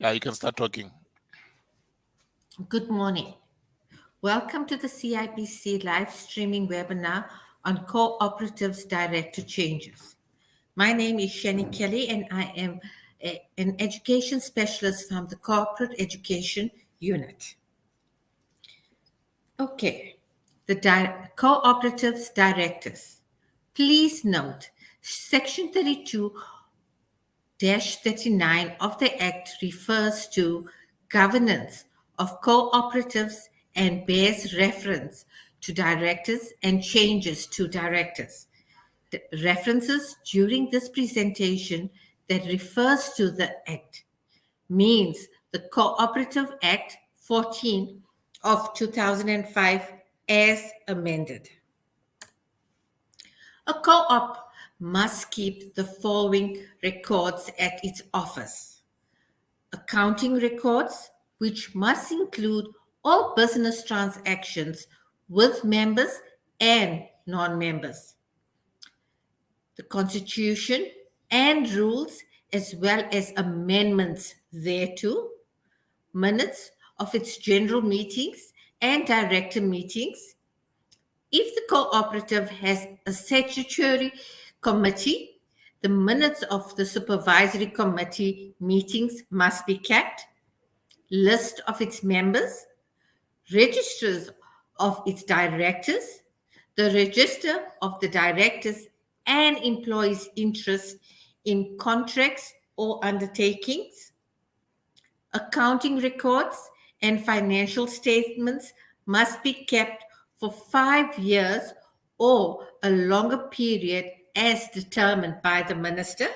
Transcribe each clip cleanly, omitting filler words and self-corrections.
Yeah, you can start talking. Good morning. Welcome to the CIPC live streaming webinar on Cooperatives Director Changes. My name is Shani Kelly and I am an education specialist from the Corporate Education Unit. Okay, the Cooperatives Directors. Please note, Section 32-39 of the Act refers to governance of cooperatives and bears reference to directors and changes to directors. The references during this presentation that refers to the Act means the Cooperative Act 14 of 2005 as amended. A co-op must keep the following records at its office: accounting records, which must include all business transactions with members and non-members, the constitution and rules as well as amendments thereto, minutes of its general meetings and director meetings. If the cooperative has a statutory committee, the minutes of the supervisory committee meetings must be kept, list of its members, registers of its directors, the register of the directors and employees' interest in contracts or undertakings, accounting records and financial statements must be kept for 5 years or a longer period as determined by the minister.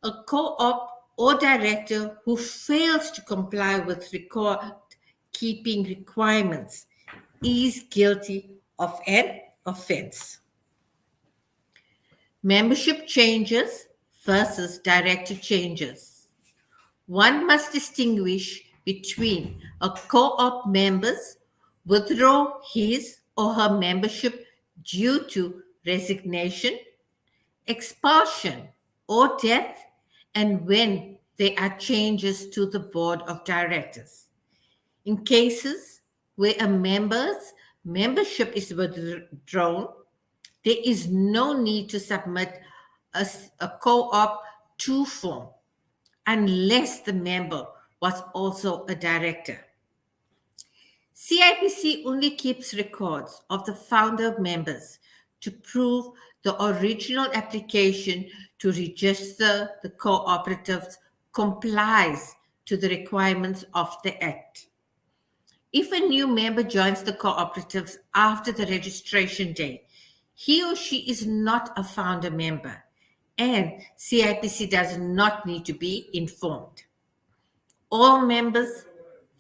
A co-op or director who fails to comply with record keeping requirements is guilty of an offense. Membership changes versus director changes. One must distinguish between a co-op members withdraw his or her membership due to resignation, expulsion, or death, and when there are changes to the board of directors. In cases where a member's membership is withdrawn, there is no need to submit a co-op 2 form unless the member was also a director. CIPC only keeps records of the founder members to prove the original application to register the cooperatives complies to the requirements of the Act. If a new member joins the cooperatives after the registration date, he or she is not a founder member, and CIPC does not need to be informed. All members,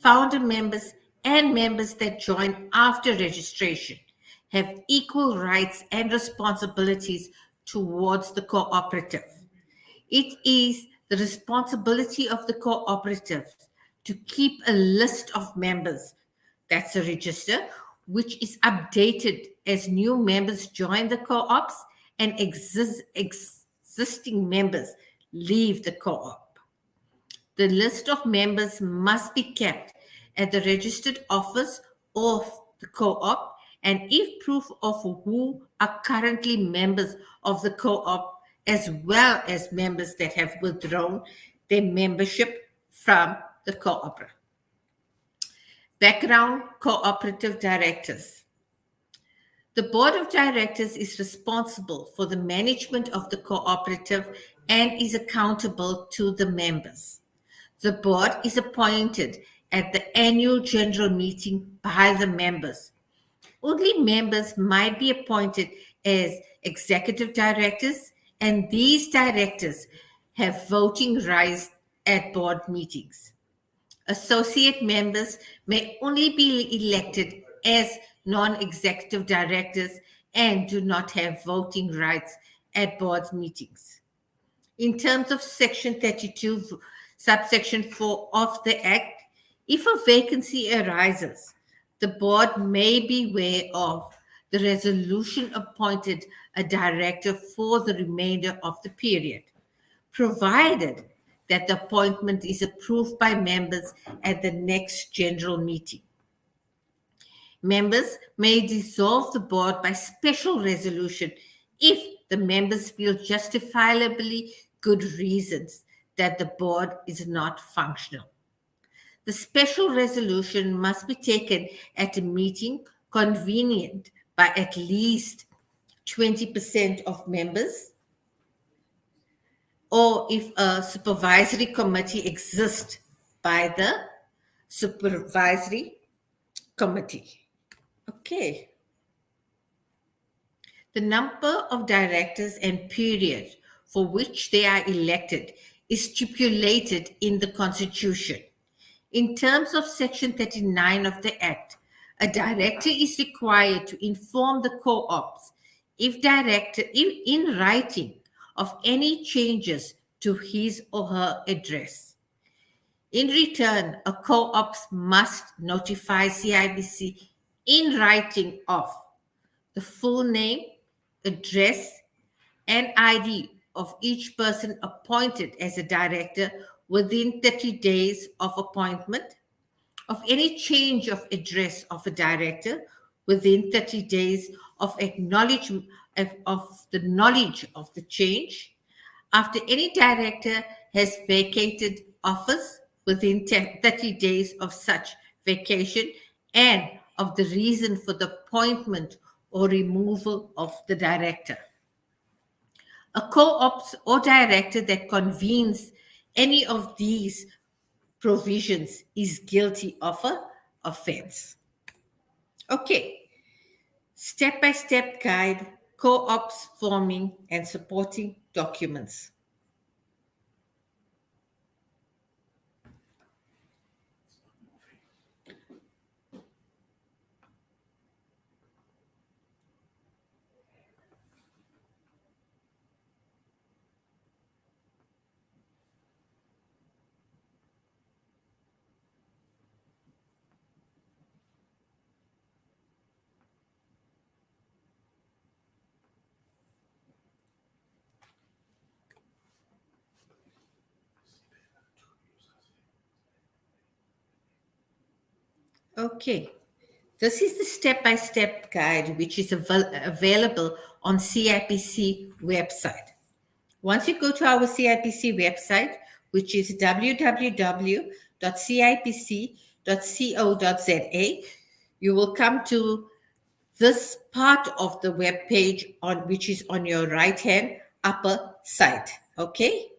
founder members, and members that join after registration have equal rights and responsibilities towards the cooperative. It is the responsibility of the cooperative to keep a list of members, that's a register, which is updated as new members join the co-ops and existing members leave the co-op. The list of members must be kept at the registered office of the co-op, and if proof of who are currently members of the co-op, as well as members that have withdrawn their membership from the co-op. Background: cooperative directors. The board of directors is responsible for the management of the cooperative and is accountable to the members. The board is appointed at the annual general meeting by the members. Only members might be appointed as executive directors, and these directors have voting rights at board meetings. Associate members may only be elected as non-executive directors and do not have voting rights at board meetings. In terms of Section 32, subsection 4 of the Act, if a vacancy arises, the board may be aware of the resolution appointed a director for the remainder of the period, provided that the appointment is approved by members at the next general meeting. Members may dissolve the board by special resolution if the members feel justifiably good reasons that the board is not functional. The special resolution must be taken at a meeting convenient by at least 20% of members, or if a supervisory committee exists, by the supervisory committee. Okay. The number of directors and period for which they are elected is stipulated in the Constitution. In terms of Section 39 of the Act, a director is required to inform the co-ops if in writing of any changes to his or her address. In return, a co-ops must notify CIBC in writing of the full name, address, and ID of each person appointed as a director within 30 days of appointment, of any change of address of a director within 30 days of acknowledgement of the knowledge of the change, after any director has vacated office within 30 days of such vacation, and of the reason for the appointment or removal of the director. A co-ops or director that convenes any of these provisions is guilty of an offense. Okay, step-by-step guide, co-ops forming and supporting documents. Okay, this is the step-by-step guide which is available on CIPC website. Once you go to our CIPC website, which is www.cipc.co.za, you will come to this part of the web page on which is on your right hand upper side. Okay.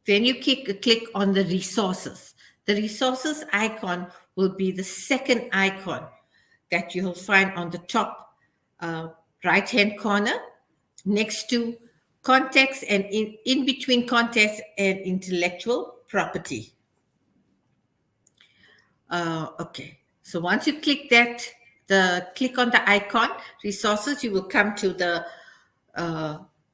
Then you click on the resources. The resources icon will be the second icon that you'll find on the top right hand corner next to context, and in between context and intellectual property. Okay, so once you click click on the icon resources, you will come to the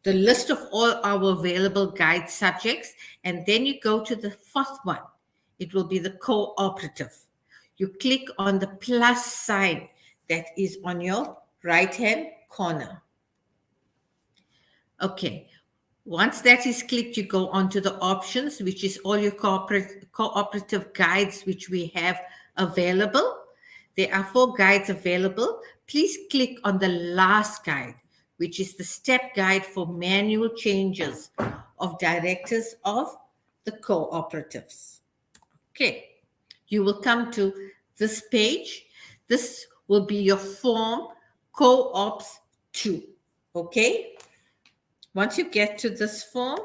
list of all our available guide subjects, and then you go to the fourth one. It will be the cooperative. You click on the plus sign that is on your right hand corner. Okay, once that is clicked, you go on to the options, which is all your cooperative guides which we have available. There are 4 guides available. Please click on the last guide, which is the step guide for manual changes of directors of the cooperatives. Okay, you will come to this page. This will be your form Co-ops 2. Okay, once you get to this form,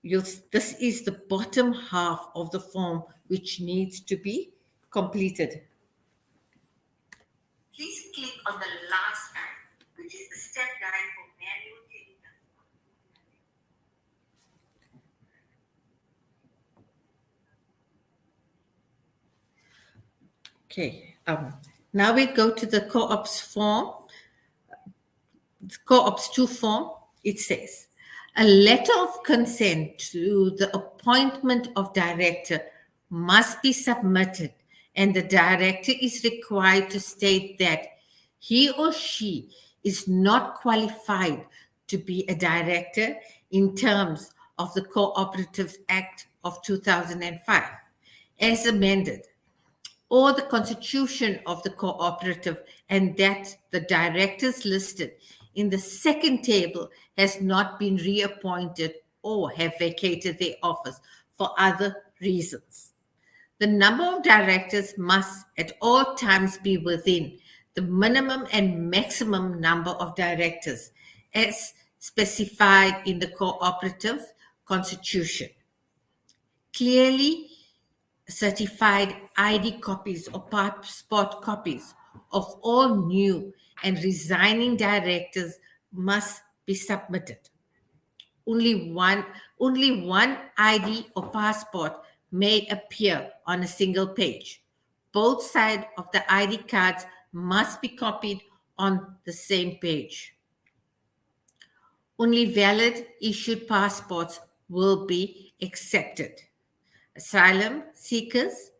this is the bottom half of the form which needs to be completed. Please click on the last guide, which is the step guide for manual changes. Okay, now we go to the co-ops form, co-ops 2 form. It says, A letter of consent to the appointment of director must be submitted, and the director is required to state that he or she is not qualified to be a director in terms of the Co-Operatives Act of 2005, as amended, or the constitution of the cooperative, and that the directors listed in the second table has not been reappointed or have vacated their office for other reasons. The number of directors must at all times be within the minimum and maximum number of directors as specified in the cooperative constitution. Clearly certified ID copies or passport copies of all new and resigning directors must be submitted. Only one, only one ID or passport may appear on a single page. Both sides of the ID cards must be copied on the same page. Only valid issued passports will be accepted. Asylum seekers,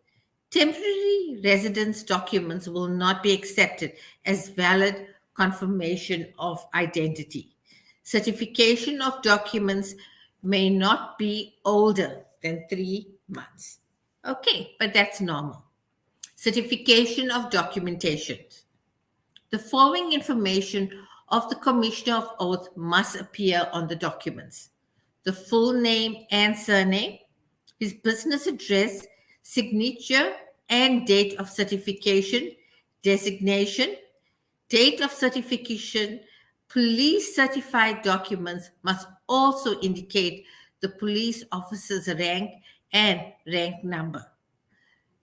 temporary residence documents will not be accepted as valid confirmation of identity. Certification of documents may not be older than 3 months. Okay, but that's normal. Certification of documentation. The following information of the Commissioner of Oath must appear on the documents: the full name and surname, his business address, signature, and date of certification, designation, date of certification. Police certified documents must also indicate the police officer's rank and rank number.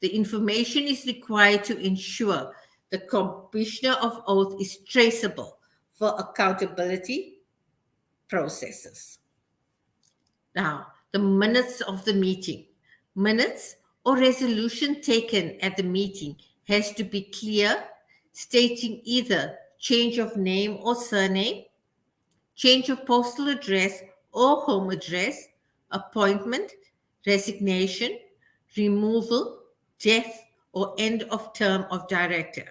The information is required to ensure the Commissioner of Oath is traceable for accountability processes. Now, the minutes of the meeting. Minutes or resolution taken at the meeting has to be clear, stating either change of name or surname, change of postal address or home address, appointment, resignation, removal, death, or end of term of director.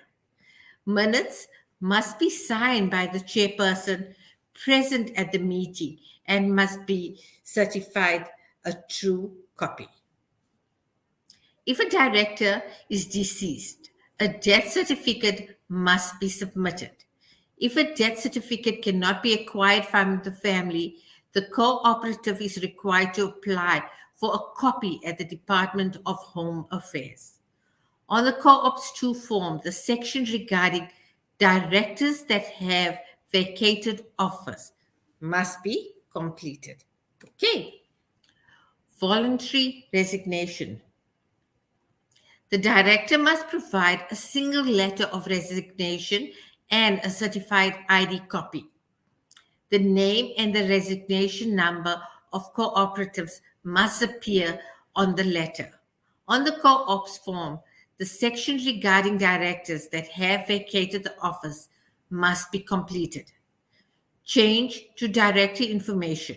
Minutes must be signed by the chairperson present at the meeting and must be certified a true copy. If a director is deceased, a death certificate must be submitted. If a death certificate cannot be acquired from the family, the cooperative is required to apply for a copy at the Department of Home Affairs. On the Co-ops 2 form, the section regarding directors that have vacated office must be completed. Okay. Voluntary resignation. The director must provide a single letter of resignation and a certified ID copy. The name and the resignation number of cooperatives must appear on the letter. On the co-ops form, the section regarding directors that have vacated the office must be completed. Change to director information.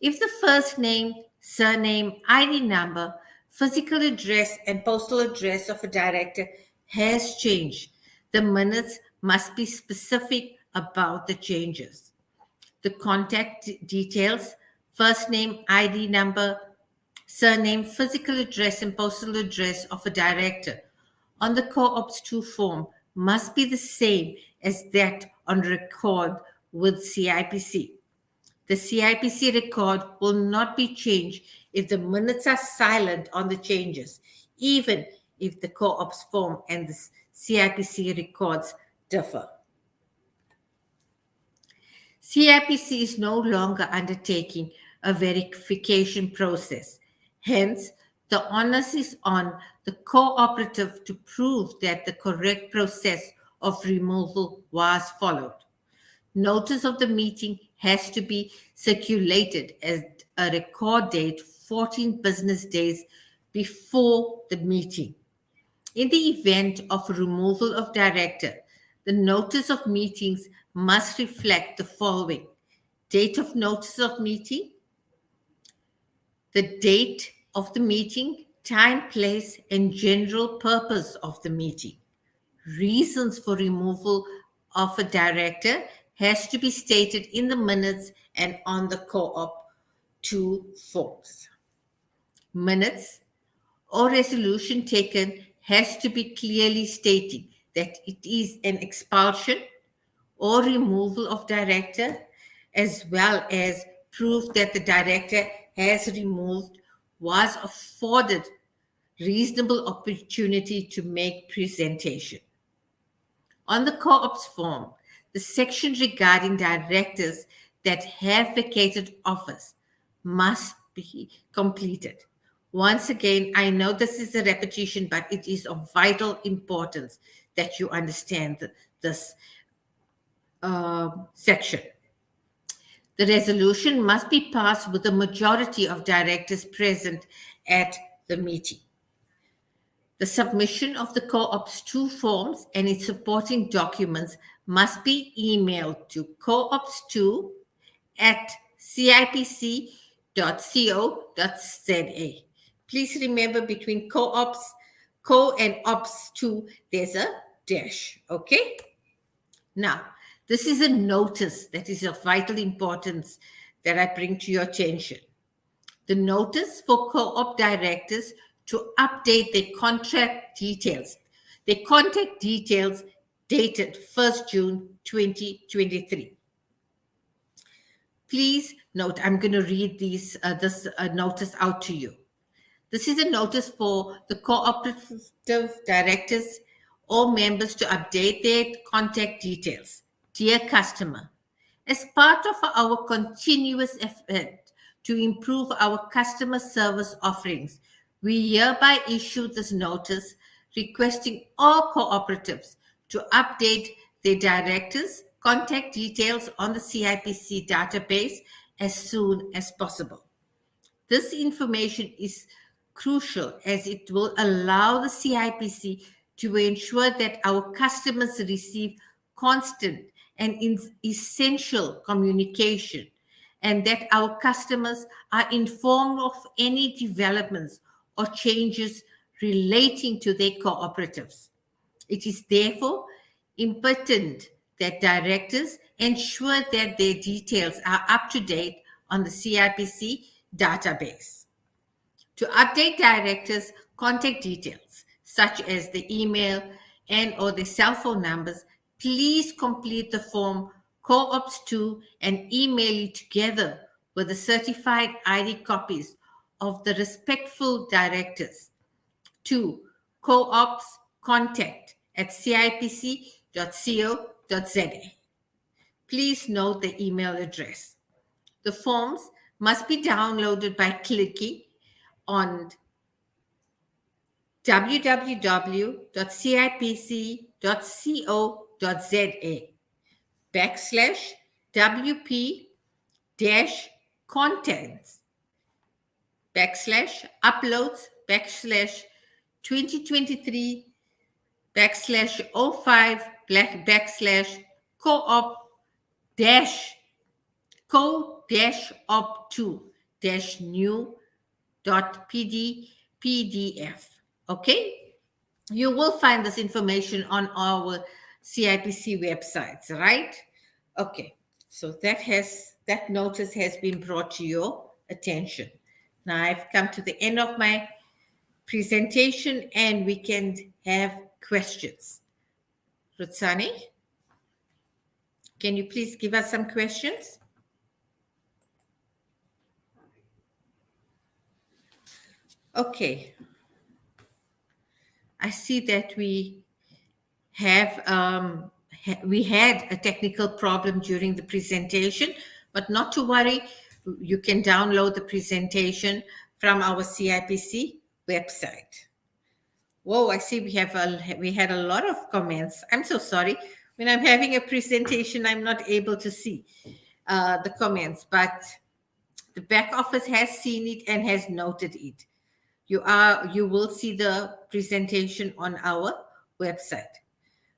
If the first name, surname, ID number, physical address, and postal address of a director has changed, the minutes must be specific about the changes. The contact details, first name, ID number, surname, physical address, and postal address of a director on the Co-ops 2 form must be the same as that on record with CIPC. The CIPC record will not be changed if the minutes are silent on the changes, even if the co-ops form and the CIPC records differ. CIPC is no longer undertaking a verification process. Hence, the onus is on the cooperative to prove that the correct process of removal was followed. Notice of the meeting has to be circulated at a record date 14 business days before the meeting. In the event of removal of director, the notice of meetings must reflect the following: date of notice of meeting, the date of the meeting, time, place, and general purpose of the meeting. Reasons for removal of a director has to be stated in the minutes and on the co-op 2 forms. Minutes or resolution taken has to be clearly stating that it is an expulsion or removal of director, as well as proof that the director has removed was afforded reasonable opportunity to make presentation. On the co-ops form, the section regarding directors that have vacated office must be completed. Once again, I know this is a repetition, but it is of vital importance that you understand this section. The resolution must be passed with a majority of directors present at the meeting. The submission of the Co-ops 2 forms and its supporting documents must be emailed to coops2 at cipc.co.za. Please remember, between co-ops, co and ops 2, there's a dash, okay? Now, this is a notice that is of vital importance that I bring to your attention. The notice for co-op directors to update their contact details dated 1st June 2023. Please note, I'm going to read this notice out to you. This is a notice for the cooperative directors or members to update their contact details. Dear customer, as part of our continuous effort to improve our customer service offerings, we hereby issue this notice requesting all cooperatives to update their directors' contact details on the CIPC database as soon as possible. This information is crucial as it will allow the CIPC to ensure that our customers receive constant and essential communication, and that our customers are informed of any developments or changes relating to their cooperatives. It is therefore important that directors ensure that their details are up to date on the CIPC database. To update directors' contact details, such as the email and or the cell phone numbers, please complete the form Co-ops 2 and email it together with the certified ID copies of the respectful directors to co-ops contact at cipc.co.za. Please note the email address. The forms must be downloaded by clicking on www.cipc.co.za /wp-contents/uploads/2023/05/co-op dash co-op2-new.pdf. Okay, you will find this information on our CIPC websites, right? Okay, so that notice has been brought to your attention. Now I've come to the end of my presentation and we can have questions. Rutsani, can you please give us some questions? Okay. I see that we have we had a technical problem during the presentation, but not to worry. You can download the presentation from our CIPC website. Whoa, I see we had a lot of comments. I'm so sorry. When I'm having a presentation, I'm not able to see the comments, but the back office has seen it and has noted it. You will see the presentation on our website.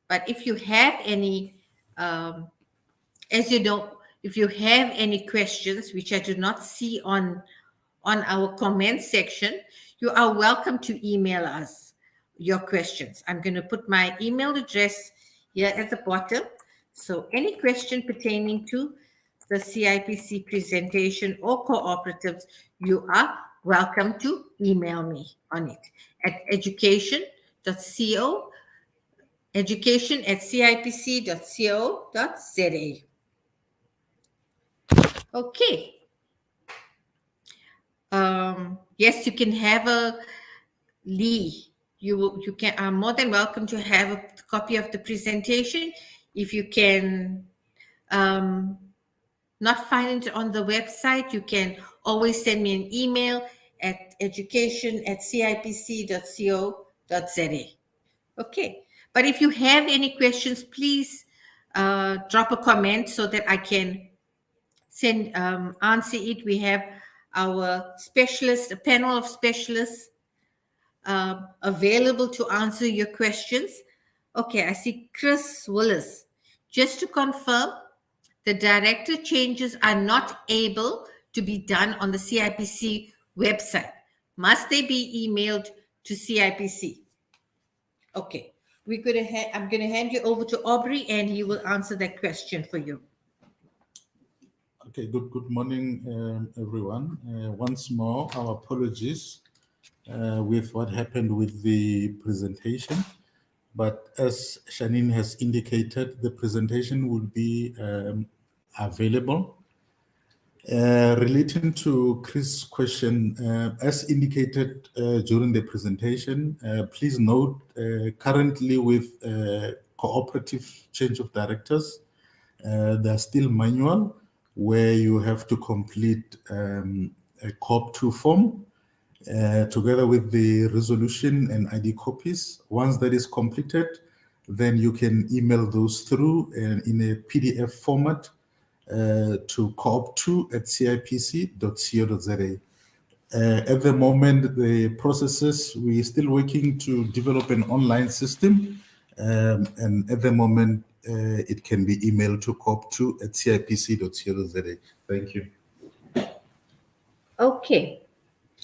But if you have any, as you know, If you have any questions which I do not see on our comment section, you are welcome to email us your questions. I'm going to put my email address here at the bottom. So any question pertaining to the CIPC presentation or cooperatives, you are welcome to email me on it at education@cipc.co.za. Okay. Yes, you can have a Lee. You can are more than welcome to have a copy of the presentation. If you can um, not find it on the website, you can always send me an email at education@cipc.co.za. Okay. But if you have any questions, please drop a comment so that I can answer it. We have our specialist, a panel of specialists available to answer your questions. Okay, I see Chris Willis. Just to confirm, the director changes are not able to be done on the CIPC website. Must they be emailed to CIPC? Okay, I'm going to hand you over to Aubrey and he will answer that question for you. Okay, good morning, everyone. Once more, our apologies with what happened with the presentation. But as Shanine has indicated, the presentation will be available. Relating to Chris' question, as indicated during the presentation, please note currently with cooperative change of directors, they're still manual where you have to complete a COP2 form together with the resolution and ID copies. Once that is completed, then you can email those through in a PDF format to coop2@cipc.co.za. At the moment, the processes, we're still working to develop an online system. And at the moment, it can be emailed to coop2@cipc.co.za. Thank you. Okay.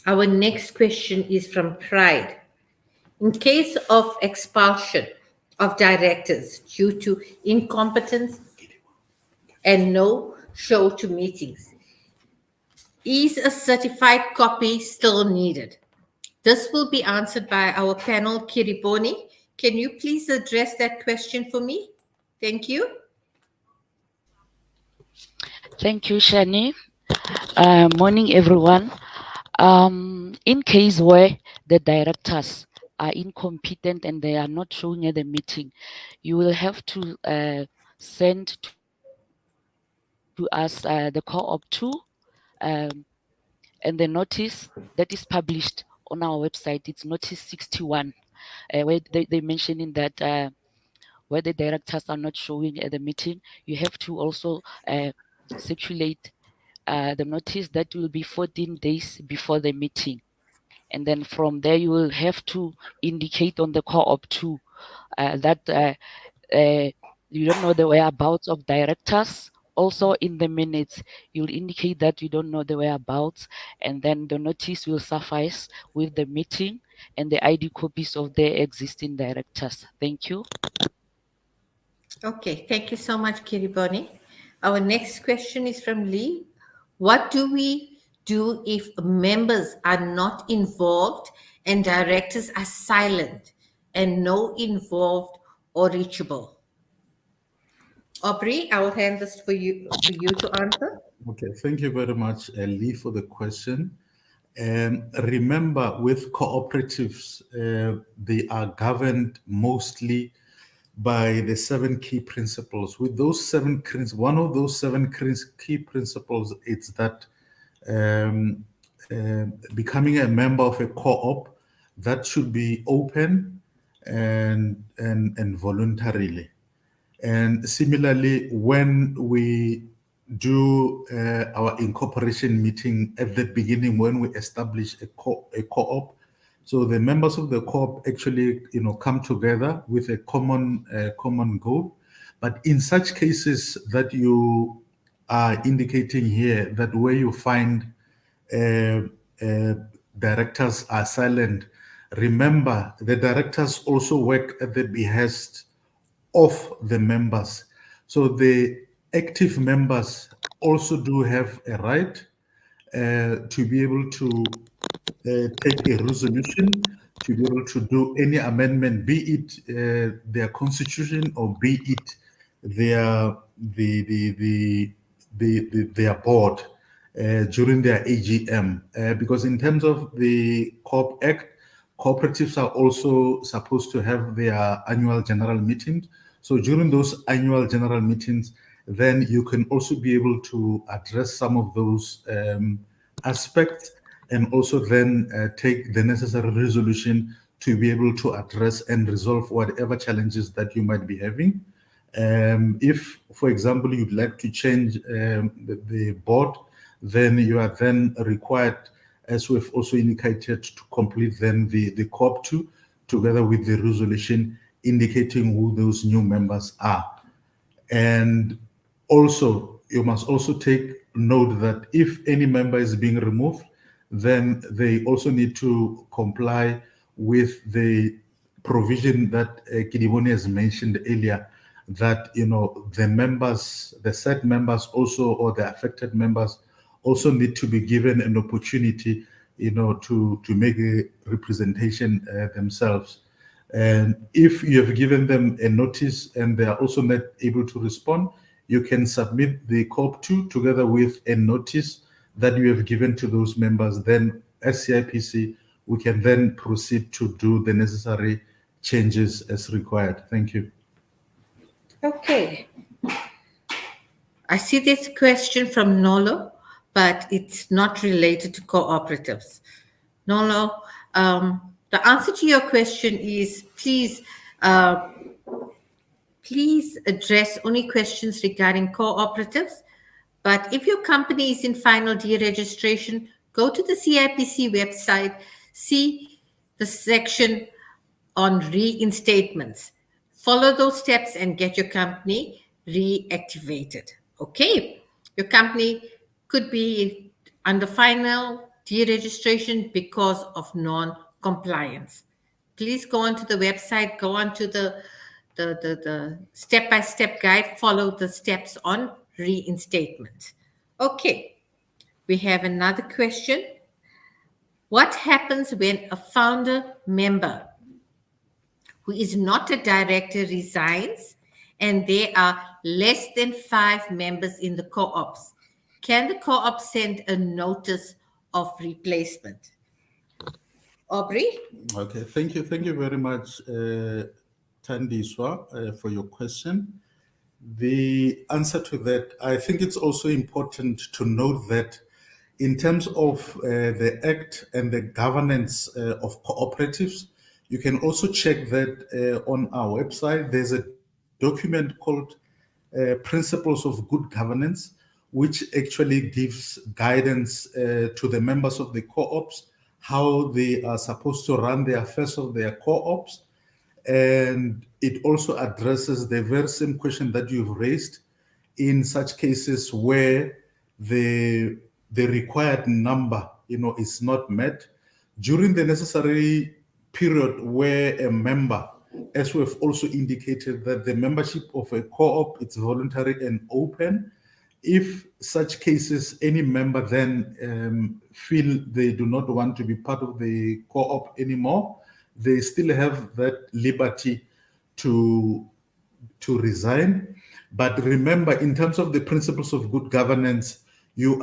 Our next question is from Pride. In case of expulsion of directors due to incompetence and no show to meetings, is a certified copy still needed? This will be answered by our panel, Kiriboni. Can you please address that question for me? Thank you. Thank you, Shani. Morning, everyone. In case where the directors are incompetent and they are not showing at the meeting, you will have to send to us the Co-op 2 and the notice that is published on our website. It's notice 61, where they mentioning that where the directors are not showing at the meeting, you have to also circulate the notice that will be 14 days before the meeting. And then from there, you will have to indicate on the Co-op 2 that you don't know the whereabouts of directors. Also in the minutes, you'll indicate that you don't know the whereabouts, and then the notice will suffice with the meeting and the ID copies of the existing directors. Thank you. Okay, thank you so much, Kiriboni. Our next question is from Lee. What do we do if members are not involved and directors are silent and no involved or reachable? Aubrey, I will hand this for you to answer. Okay, thank you very much, Lee, for the question. Remember, with cooperatives, they are governed mostly by the 7 key principles. With those 7 one of those 7 key principles is that becoming a member of a co-op, that should be open and voluntarily. And similarly, when we do our incorporation meeting at the beginning, when we establish a co-op, so the members of the co-op actually, come together with a common goal. But in such cases that you are indicating here that where you find uh, uh, directors are silent, remember the directors also work at the behest of the members. So the active members also do have a right to be able to take a resolution, to be able to do any amendment, be it their constitution or be it their their board during their AGM. Because in terms of the Co-op Act, cooperatives are also supposed to have their annual general meetings. So during those annual general meetings, then you can also be able to address some of those aspects and also then take the necessary resolution to be able to address and resolve whatever challenges that you might be having. If, for example, you'd like to change the board, then you are then required, as we've also indicated, to complete then the COP 2 together with the resolution indicating who those new members are. And also, you must also take note that if any member is being removed, then they also need to comply with the provision that Kidibone has mentioned earlier, that the members, the said members also, or the affected members also need to be given an opportunity, to make a representation themselves. And if you have given them a notice and they are also not able to respond, you can submit the COP 2 together with a notice that you have given to those members. Then as CIPC, we can then proceed to do the necessary changes as required. Thank you. Okay. I see this question from Nolo, but it's not related to cooperatives. Nolo, the answer to your question is please address only questions regarding cooperatives. But if your company is in final deregistration, go to the CIPC website, see the section on reinstatements. Follow those steps and get your company reactivated. Okay? Your company could be under final deregistration because of non-compliance. Please go onto the website, go onto the step-by-step guide, follow the steps on reinstatement. Okay, we have another question. What happens when a founder member who is not a director resigns and there are less than 5 members in the co-ops? Can the co-op send a notice of replacement? Aubrey? Okay, thank you very much, Tandiswa, for your question. The answer to that, I think it's also important to note that in terms of the Act and the governance of cooperatives, you can also check that on our website. There's a document called Principles of Good Governance, which actually gives guidance to the members of the co-ops, how they are supposed to run the affairs of their co-ops. And it also addresses the very same question that you've raised in such cases where the required number, is not met during the necessary period where a member, as we've also indicated that the membership of a co-op, it's voluntary and open. If such cases, any member then feel they do not want to be part of the co-op anymore, they still have that liberty to resign. But remember, in terms of the principles of good governance, you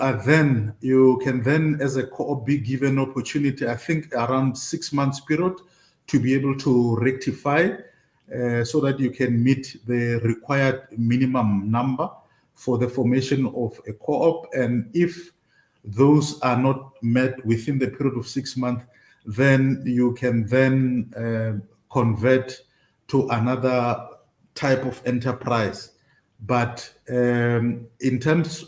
can then, as a co-op, be given opportunity, I think around 6 months period, to be able to rectify so that you can meet the required minimum number for the formation of a co-op. And if those are not met within the period of 6 months, then you can then convert to another type of enterprise. But in terms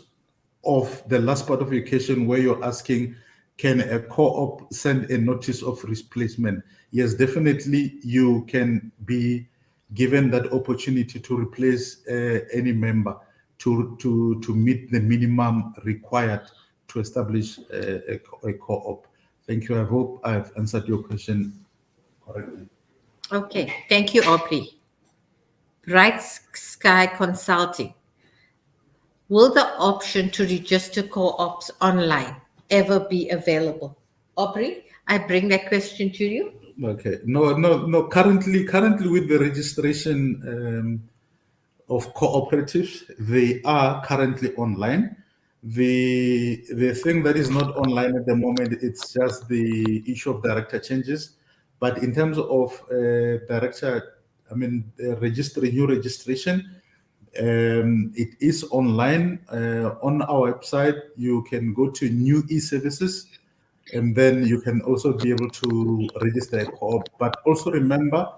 of the last part of your question, where you're asking, can a co-op send a notice of replacement? Yes, definitely you can be given that opportunity to replace any member. to meet the minimum required to establish a co-op. Thank you. I hope I've answered your question correctly. Okay, thank you, Aubrey. Bright Sky Consulting. Will the option to register co-ops online ever be available? Aubrey, I bring that question to you. Okay. No. Currently, with the registration of cooperatives, they are currently online. The thing that is not online at the moment, it's just the issue of director changes. But in terms of new registration, it is online on our website. You can go to new e-services, and then you can also be able to register a co-op. But also remember,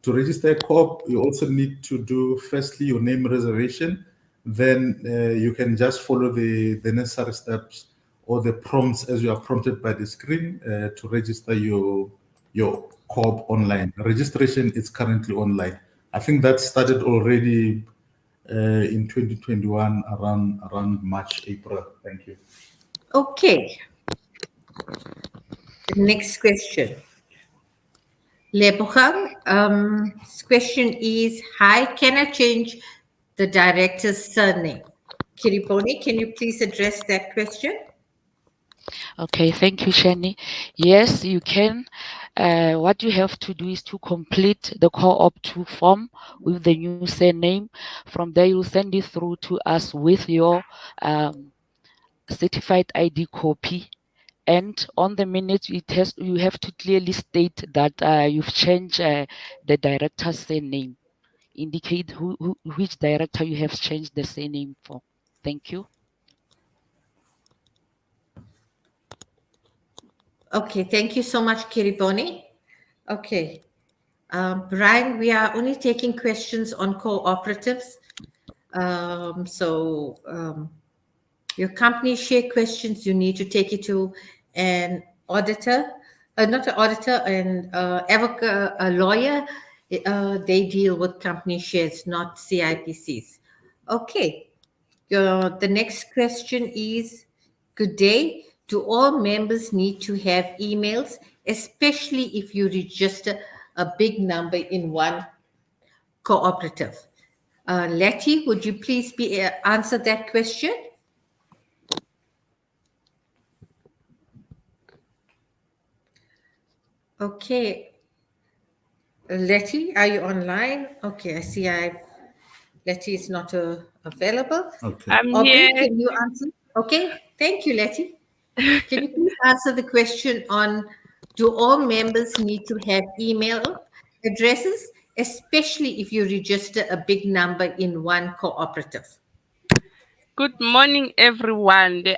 to register a co-op, you also need to do firstly your name reservation. Then you can just follow the necessary steps or the prompts as you are prompted by the screen to register your co-op online. Registration is currently online. I think that started already in 2021 around March, April. Thank you. Okay, the next question. Lebogang, question is, hi, can I change the director's surname? Kiriboni, can you please address that question? Okay, thank you, Shani. Yes, you can. What you have to do is to complete the co-op 2 form with the new surname. From there, you'll send it through to us with your certified ID copy. And on the minute, you have to clearly state that you've changed the director's surname. Indicate which director you have changed the surname for. Thank you. Okay, thank you so much, Kiriboni. Okay, Brian, we are only taking questions on cooperatives. Your company share questions, you need to take it to an auditor, not an auditor, a lawyer. They deal with company shares, not CIPCs. Okay. The next question is, good day. Do all members need to have emails, especially if you register a big number in one cooperative? Letty, would you please answer that question? Okay. Letty, are you online? Okay, I see Letty is not available. Okay. I'm Aubrey, here. can you answer? Okay, thank you, Letty. Can you please answer the question on, do all members need to have email addresses, especially if you register a big number in one cooperative? Good morning, everyone. The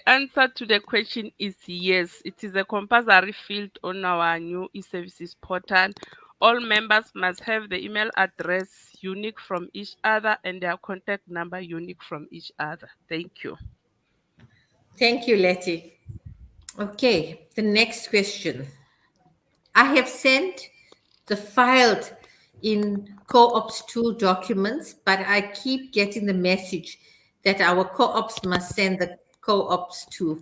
answer to the question is yes. It is a compulsory field on our new e-services portal. All members must have the email address unique from each other and their contact number unique from each other. Thank you. Thank you, Letty. Okay, the next question. I have sent the filed in co-ops 2 documents, but I keep getting the message that our co-ops must send the co-ops to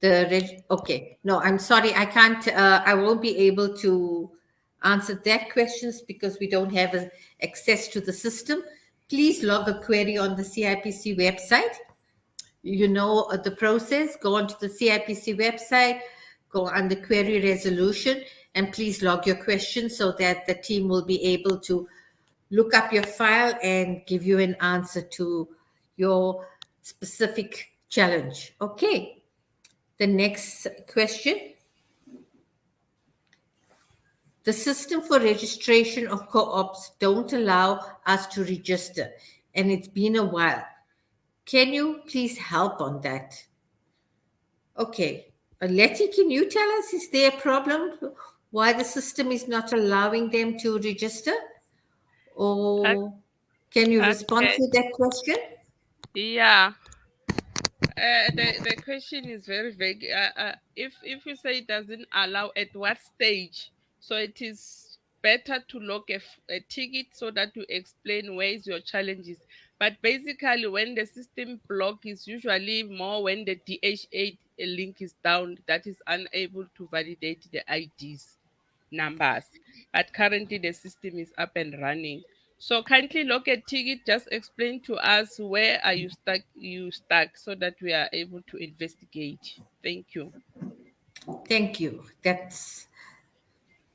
okay. No, I'm sorry, I can't, I won't be able to answer that questions because we don't have access to the system. Please log a query on the CIPC website. You know the process. Go onto the CIPC website, go under query resolution, and please log your question so that the team will be able to look up your file and give you an answer to your specific challenge. Okay. The next question. The system for registration of co-ops don't allow us to register, and it's been a while. Can you please help on that? Okay. Letty, can you tell us, is there a problem why the system is not allowing them to register? Or can you respond Okay. to that question? Yeah. The question is very vague. If you say it doesn't allow, at what stage? So it is better to log a ticket so that you explain where is your challenges But basically, when the system block is usually more when the DH8 link is down, that is unable to validate the IDs numbers. But currently the system is up and running. So kindly look at ticket, just explain to us where are you stuck so that we are able to investigate. Thank you. Thank you.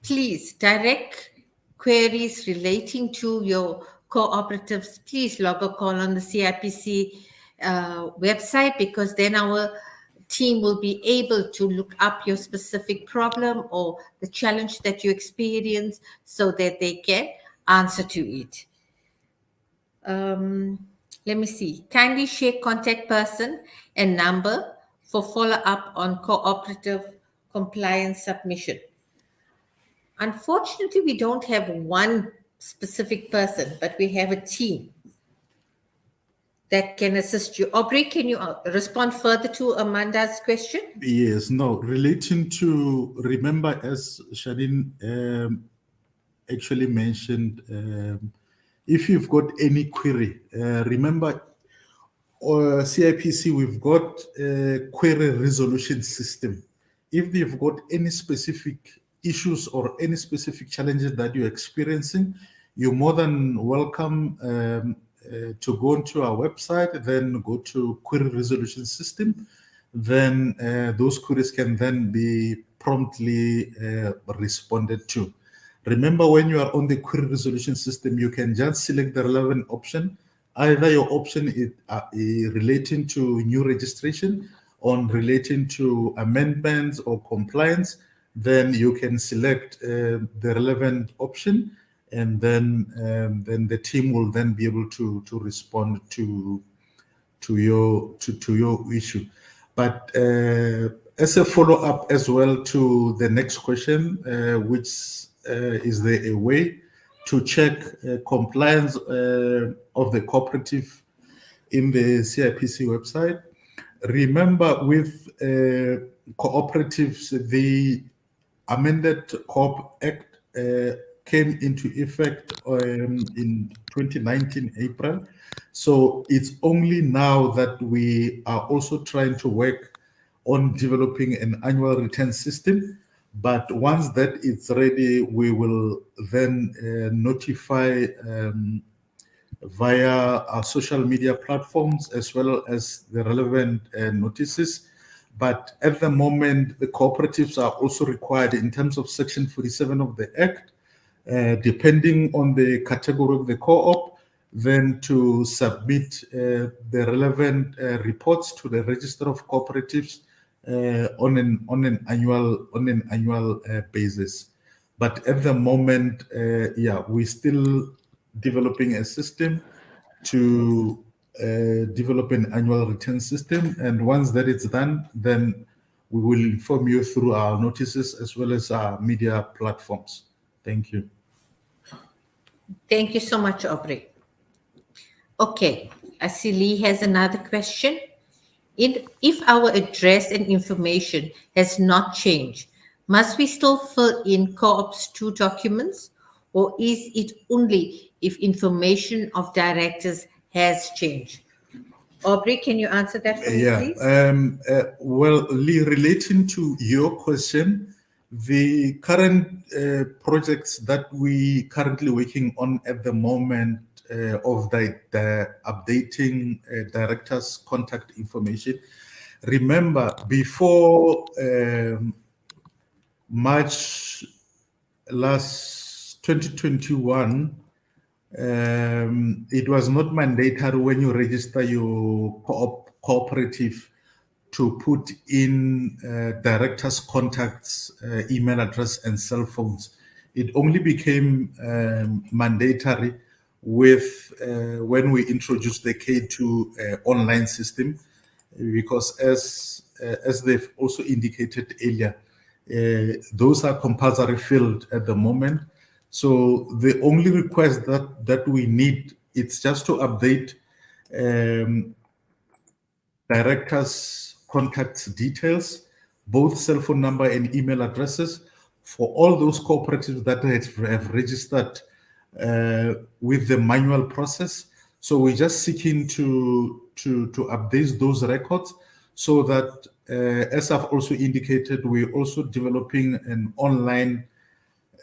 Please direct queries relating to your cooperatives. Please log a call on the CIPC website, because then our team will be able to look up your specific problem or the challenge that you experience so that they can answer to it. Let me see. Kindly share contact person and number for follow-up on cooperative compliance submission. Unfortunately, we don't have one specific person, but we have a team that can assist you. Aubrey, can you respond further to Amanda's question? Yes, no, relating to, remember, as Shadin actually mentioned, if you've got any query, remember, CIPC, we've got a query resolution system. If you've got any specific issues or any specific challenges that you're experiencing, you're more than welcome to go onto our website, then go to query resolution system. Then those queries can then be promptly responded to. Remember, when you are on the query resolution system, you can just select the relevant option. Either your option is relating to new registration or relating to amendments or compliance, then you can select the relevant option, and then the team will then be able to respond to your issue. But as a follow-up as well to the next question, which is there a way to check compliance of the cooperative in the CIPC website? Remember, with cooperatives, the amended Co-op Act came into effect in 2019 April. So it's only now that we are also trying to work on developing an annual return system. But once that is ready, we will then notify via our social media platforms as well as the relevant notices. But at the moment, the cooperatives are also required in terms of Section 47 of the Act, depending on the category of the co-op, then to submit the relevant reports to the Register of Cooperatives on an annual basis. But at the moment, we're still developing a system to develop an annual return system. And once that is done, then we will inform you through our notices as well as our media platforms. Thank you. Thank you so much, Aubrey. Okay, I see Lee has another question. If our address and information has not changed, must we still fill in Co-op's 2 documents, or is it only if information of directors has changed? Aubrey, can you answer that for me, please? Well, Lee, relating to your question, the current projects that we currently working on at the moment of the updating directors' contact information. Remember, before March last 2021, it was not mandatory when you register your cooperative to put in directors' contacts, email address, and cell phones. It only became mandatory with when we introduced the K2 online system, because as they've also indicated earlier, those are compulsory filled at the moment. So the only request that we need, it's just to update directors' contact details, both cell phone number and email addresses, for all those cooperatives that have registered with the manual process. So we're just seeking to update those records so that, as I've also indicated, we're also developing an online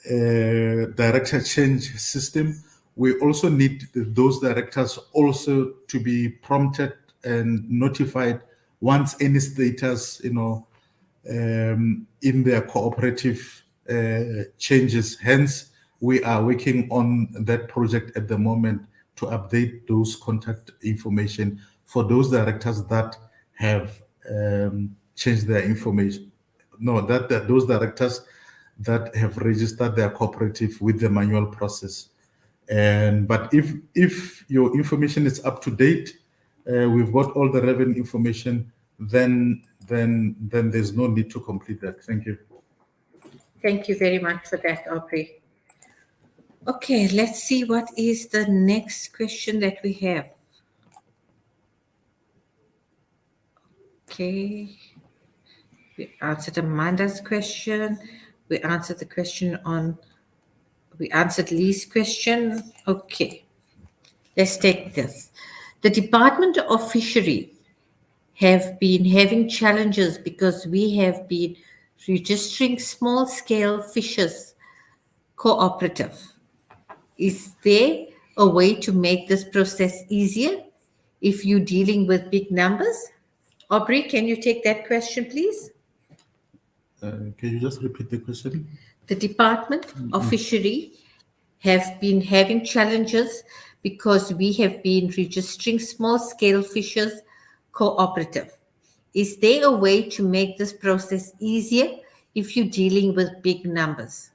director change system. We also need those directors also to be prompted and notified once any status, in their cooperative changes. Hence, we are working on that project at the moment to update those contact information for those directors that have changed their information. No, that those directors that have registered their cooperative with the manual process. But if your information is up to date, we've got all the relevant information, then there's no need to complete that. Thank you. Thank you very much for that, Aubrey. Okay, let's see what is the next question that we have. Okay, we answered Amanda's question. We answered Lee's question. Okay, let's take this. The Department of Fishery have been having challenges because we have been registering small-scale fishers cooperative. Is there a way to make this process easier if you're dealing with big numbers? Aubrey, can you take that question, please? Can you just repeat the question? The Department of Fishery have been having challenges because we have been registering small-scale fishers cooperative. Is there a way to make this process easier if you're dealing with big numbers?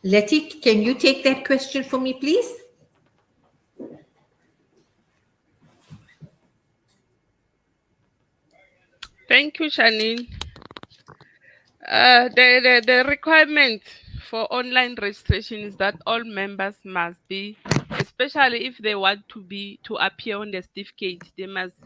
Letty, can you take that question for me, please? Thank you, Janine. The requirement for online registration is that all members must be, especially if they want to appear on the certificate, they must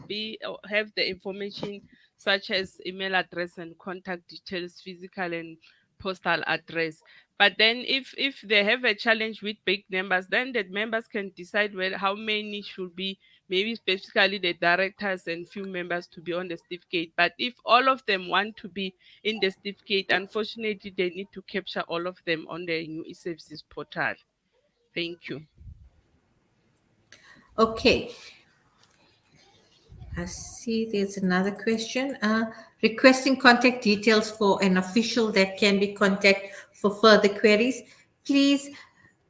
have the information such as email address and contact details, physical and postal address. But then if they have a challenge with big numbers, then the members can decide how many should be, maybe specifically the directors and few members to be on the certificate. But if all of them want to be in the certificate, unfortunately, they need to capture all of them on the new e-services portal. Thank you. Okay. I see there's another question. Requesting contact details for an official that can be contacted for further queries. Please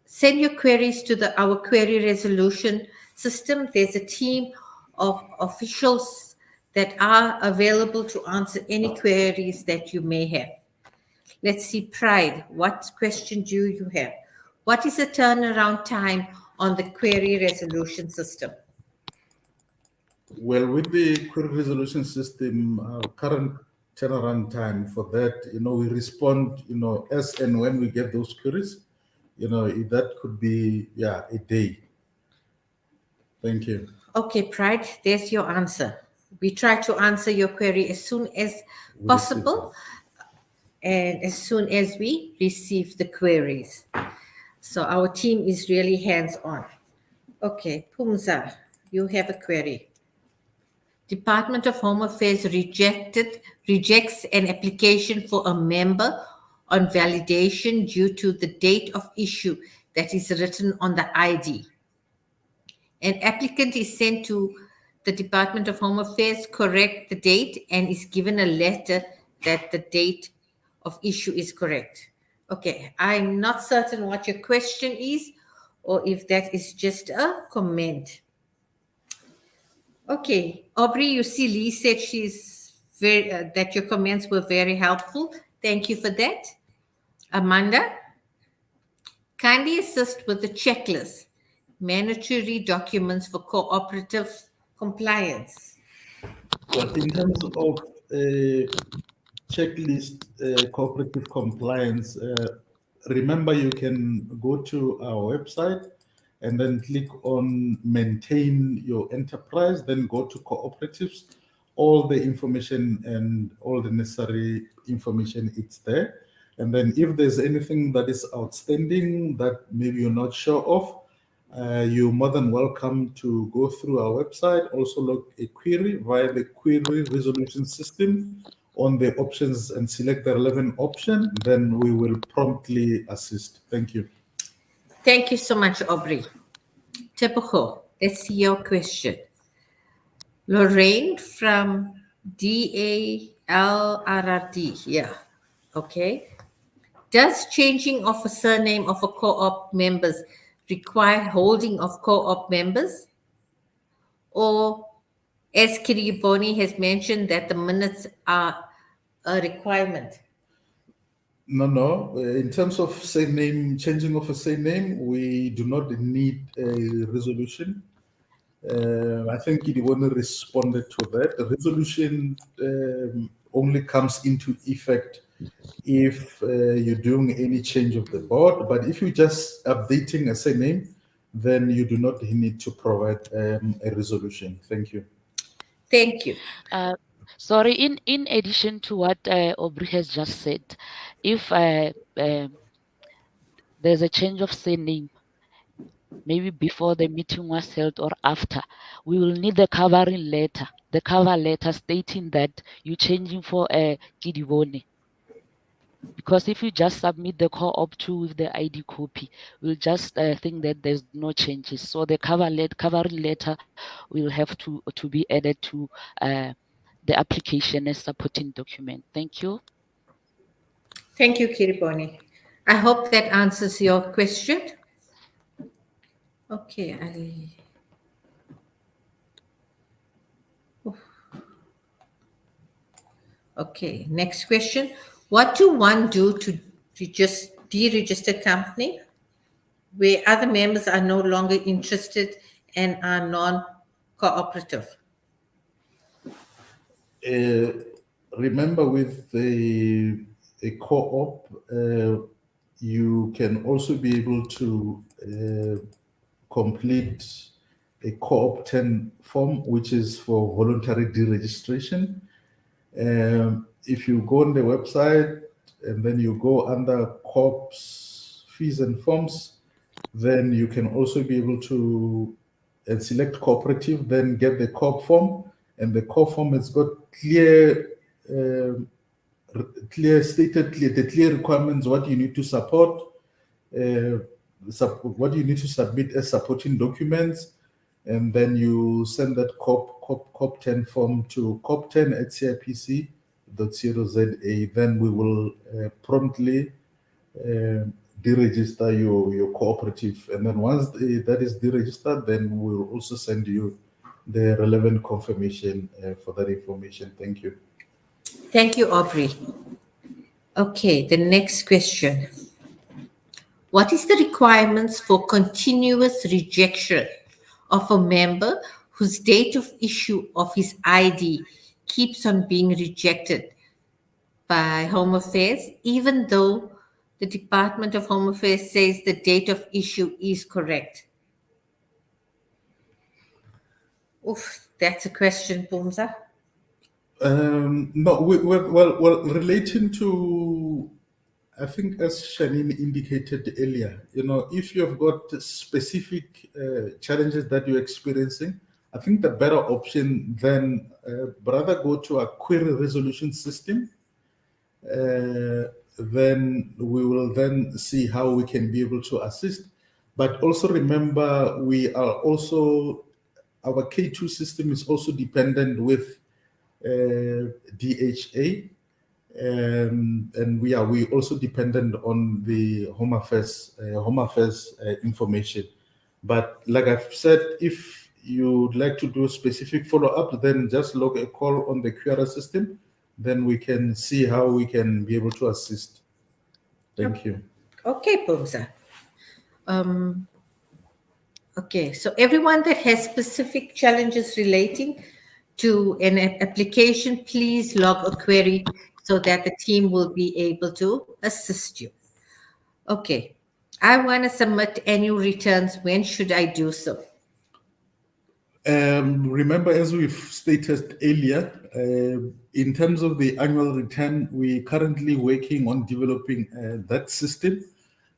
send your queries to our query resolution system. There's a team of officials that are available to answer any queries that you may have. Let's see, Pride. What question do you have? What is the turnaround time on the query resolution system? Well, with the query resolution system, our current turnaround time for that, we respond, as and when we get those queries, that could be, a day. Thank you. Okay, Pride, there's your answer. We try to answer your query as soon as possible and as soon as we receive the queries. So our team is really hands-on. Okay, Pumza, you have a query. Department of Home Affairs rejects an application for a member on validation due to the date of issue that is written on the ID. An applicant is sent to the Department of Home Affairs, correct the date, and is given a letter that the date of issue is correct. Okay, I'm not certain what your question is or if that is just a comment. Okay, Aubrey, you see Lee said that your comments were very helpful. Thank you for that. Amanda, kindly assist with the checklist, mandatory documents for cooperative compliance. Well, in terms of checklist cooperative compliance, remember you can go to our website and then click on maintain your enterprise, then go to cooperatives. All the information and all the necessary information, it's there. And then if there's anything that is outstanding that maybe you're not sure of, you're more than welcome to go through our website, also log a query via the query resolution system on the options and select the relevant option. Then we will promptly assist. Thank you. Thank you so much, Aubrey. Tebogo, let's see your question. Lorraine from DALRRD. Yeah. Okay. Does changing of a surname of a co-op members require holding of co-op members? Or, as Kiriboni has mentioned, that the minutes are a requirement? No. In terms of same name, changing of a same name, we do not need a resolution. I think Kiriboni responded to that. The resolution only comes into effect if you're doing any change of the board, but if you're just updating a surname, then you do not need to provide a resolution. Thank you. Thank you. Sorry, in addition to what Aubrey has just said, if there's a change of surname, maybe before the meeting was held or after, we will need the covering letter, the cover letter stating that you're changing for a Kidibone. Because if you just submit the co-op to with the ID copy, we'll just think that there's no changes. So the covering letter will have to be added to the application as supporting document. Thank you. Thank you, Kiriboni. I hope that answers your question. Okay, Okay, next question. What do one do to deregister company where other members are no longer interested and are non-cooperative? Remember, with a co-op, you can also be able to complete a co-op 10 form, which is for voluntary deregistration. If you go on the website and then you go under co-ops fees and forms, then you can also be able to select cooperative, then get the co-op form, and the co-op form has got clear requirements, what you need to support, what you need to submit as supporting documents, and then you send that COP 10 form to cop10@cipc.co.za. Then we will promptly deregister your cooperative, and then once that is deregistered, then we will also send you the relevant confirmation for that information. Thank you. Thank you, Aubrey. Okay, the next question. What is the requirements for continuous rejection of a member whose date of issue of his ID keeps on being rejected by Home Affairs, even though the Department of Home Affairs says the date of issue is correct? Oof, that's a question, Pumza. No, well, relating to, I think as Shanine indicated earlier, if you've got specific challenges that you're experiencing, I think the better option then rather go to a query resolution system. Then we will then see how we can be able to assist. But also remember, our K2 system is also dependent with DHA, and we also dependent on the Home Affairs information. But like I've said, if you'd like to do a specific follow-up, then just log a call on the QRS system. Then we can see how we can be able to assist. Thank you. Okay, Pumza. Okay, so everyone that has specific challenges relating to an application, please log a query so that the team will be able to assist you. Okay, I want to submit annual returns. When should I do so? Remember, as we've stated earlier, in terms of the annual return, we're currently working on developing that system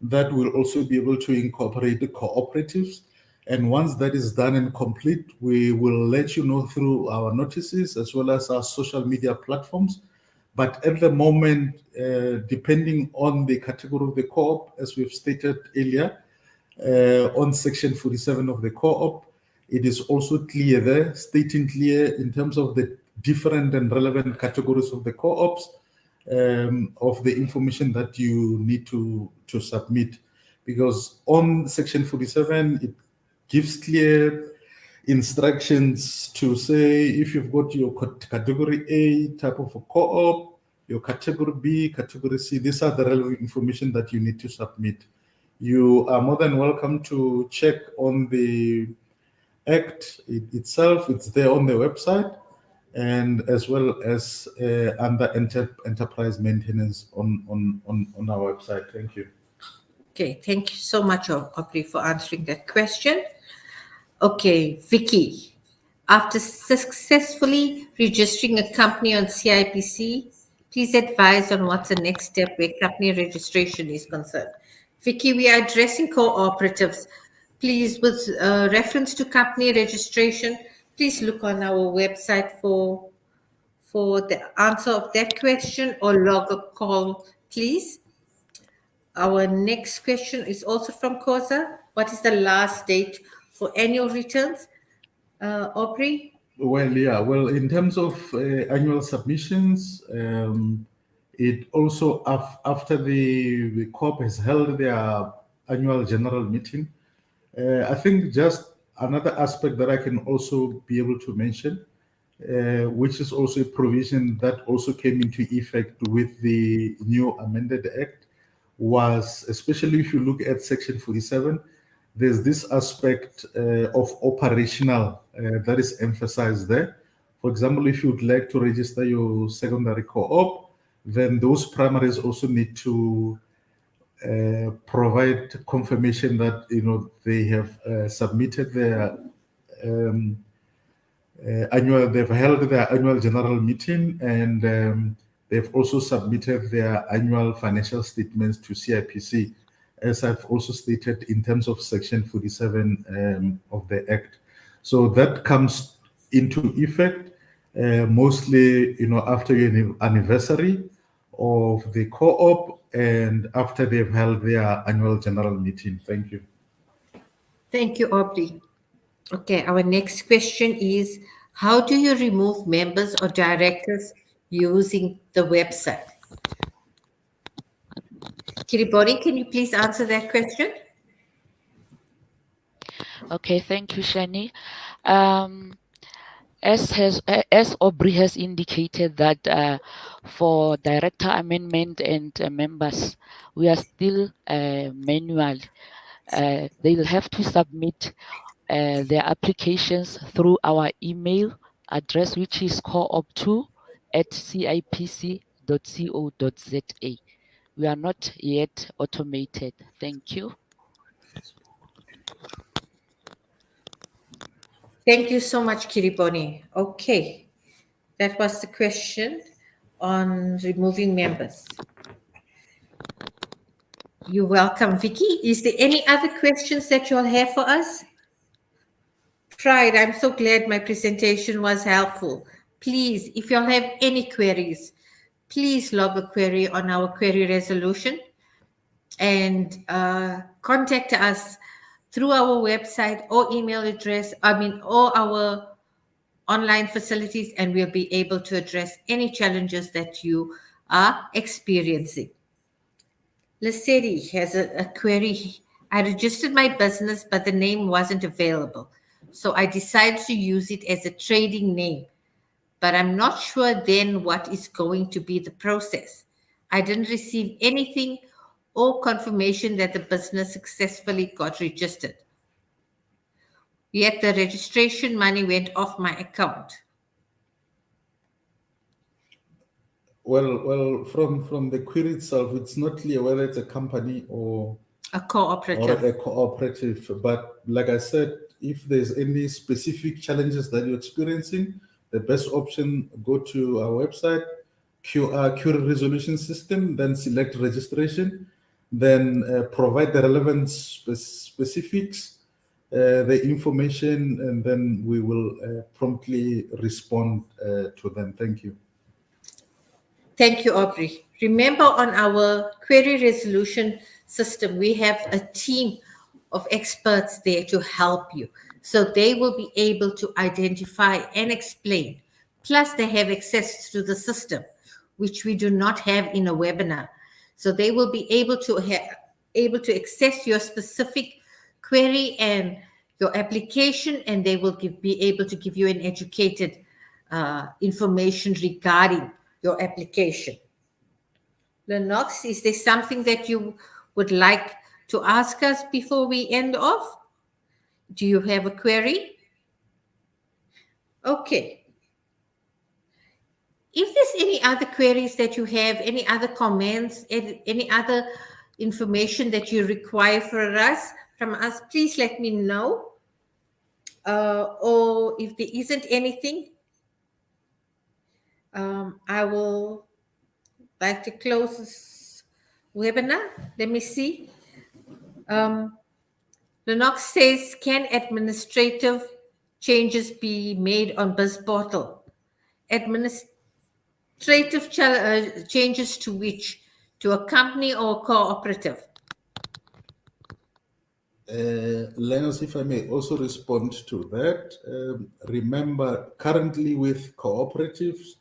that will also be able to incorporate the cooperatives. And once that is done and complete, we will let you know through our notices as well as our social media platforms. But at the moment, depending on the category of the co-op, as we've stated earlier, on Section 47 of the co-op, it is also clear there, stating clear in terms of the different and relevant categories of the co-ops, of the information that you need to submit. Because on Section 47, it gives clear instructions to say if you've got your category A type of a co-op, your category B, category C, these are the relevant information that you need to submit. You are more than welcome to check on the Act itself. It's there on the website, and as well as under enterprise maintenance on our website. Thank you. Okay, thank you so much, Aubrey, for answering that question. Okay, Vicky, after successfully registering a company on CIPC, please advise on what's the next step where company registration is concerned. Vicky, we are addressing cooperatives. Please, with reference to company registration, please look on our website for the answer of that question or log a call, please. Our next question is also from Kosa. What is the last date for annual returns? Aubrey? Well, yeah. Well, in terms of annual submissions, it also after the COP has held their annual general meeting. I think just another aspect that I can also be able to mention, which is also a provision that also came into effect with the new amended act, was, especially if you look at Section 47, there's this aspect of operational that is emphasized there. For example, if you'd like to register your secondary co-op, then those primaries also need to provide confirmation that they have submitted their they've held their annual general meeting, and they've also submitted their annual financial statements to CIPC, as I've also stated in terms of Section 47 of the Act. So that comes into effect mostly, after your anniversary of the co-op and after they've held their annual general meeting. Thank you. Thank you, Aubrey. Okay, our next question is, how do you remove members or directors using the website? Kiribori, can you please answer that question? Okay, thank you, Shani. As Aubrey has indicated that for director amendment and members, we are still manual. They'll have to submit their applications through our email address, which is coop2@cipc.co.za. We are not yet automated. Thank you. Thank you so much, Kiriboni. Okay, that was the question on removing members. You're welcome, Vicky. Is there any other questions that you'll have for us? Pride, I'm so glad my presentation was helpful. Please, if you'll have any queries, please log a query on our query resolution and contact us through our website or email address, or our online facilities, and we'll be able to address any challenges that you are experiencing. Lesedi has a query. I registered my business, but the name wasn't available. So I decided to use it as a trading name, but I'm not sure then what is going to be the process. I didn't receive anything or confirmation that the business successfully got registered. Yet the registration money went off my account. Well, from the query itself, it's not clear whether it's a company or a cooperative. Or a cooperative. But like I said, if there's any specific challenges that you're experiencing, the best option, go to our website, query resolution system, then select registration, then provide the relevant specifics the information, and then we will promptly respond to them. Thank you. Thank you, Aubrey. Remember, on our query resolution system, we have a team of experts there to help you. So they will be able to identify and explain. Plus, they have access to the system, which we do not have in a webinar. So they will be able to access your specific query and your application, and they will be able to give you an educated information regarding your application. Lennox, is there something that you would like to ask us before we end off? Do you have a query? Okay. If there's any other queries that you have, any other comments, any other information that you require from us, please let me know. Or if there isn't anything, I will like to close this webinar. Let me see. Lennox says, can administrative changes be made on BIS portal? Administrative changes to which? To a company or cooperative? Linus, if I may also respond to that. Remember, currently with cooperatives,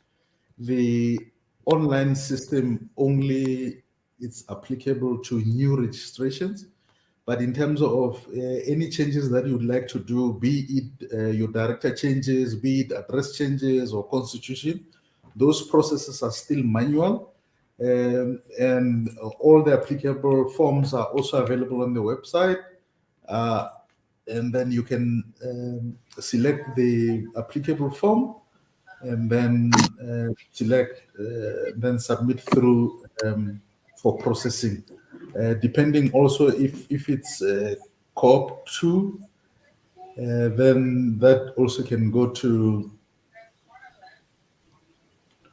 the online system only it's applicable to new registrations. But in terms of any changes that you'd like to do, be it your director changes, be it address changes or constitution, those processes are still manual. And all the applicable forms are also available on the website. And then you can select the applicable form and then then submit through for processing. Depending also if it's Co-op 2, then that also can go to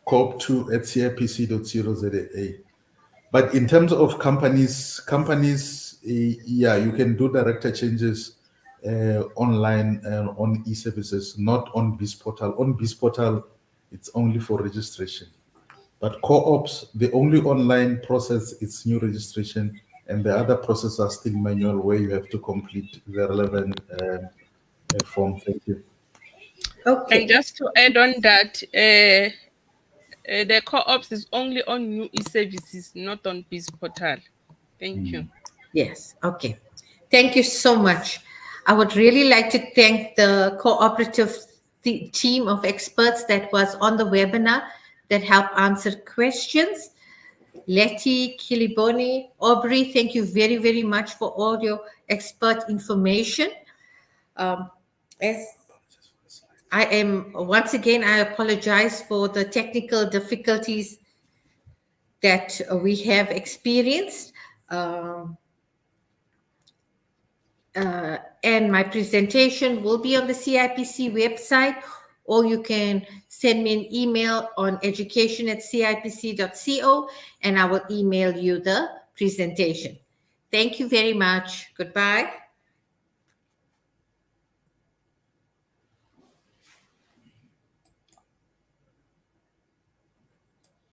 Co-op2 at cipc.co.za. But in terms of companies, yeah, you can do director changes online on e-services, not on BIS portal. On BIS portal, it's only for registration. But co-ops, the only online process is new registration, and the other processes are still manual, where you have to complete the relevant form. Thank you. Okay. And just to add on that, the co-ops is only on new e-services, not on BIS portal. Thank you. Yes. Okay. Thank you so much. I would really like to thank the cooperative team of experts that was on the webinar that helped answer questions. Letty, Kiliboni, Aubrey, thank you very, very much for all your expert information. As I am, once again, I apologize for the technical difficulties that we have experienced. And my presentation will be on the CIPC website, or you can send me an email on education@cipc.co, and I will email you the presentation. Thank you very much. Goodbye.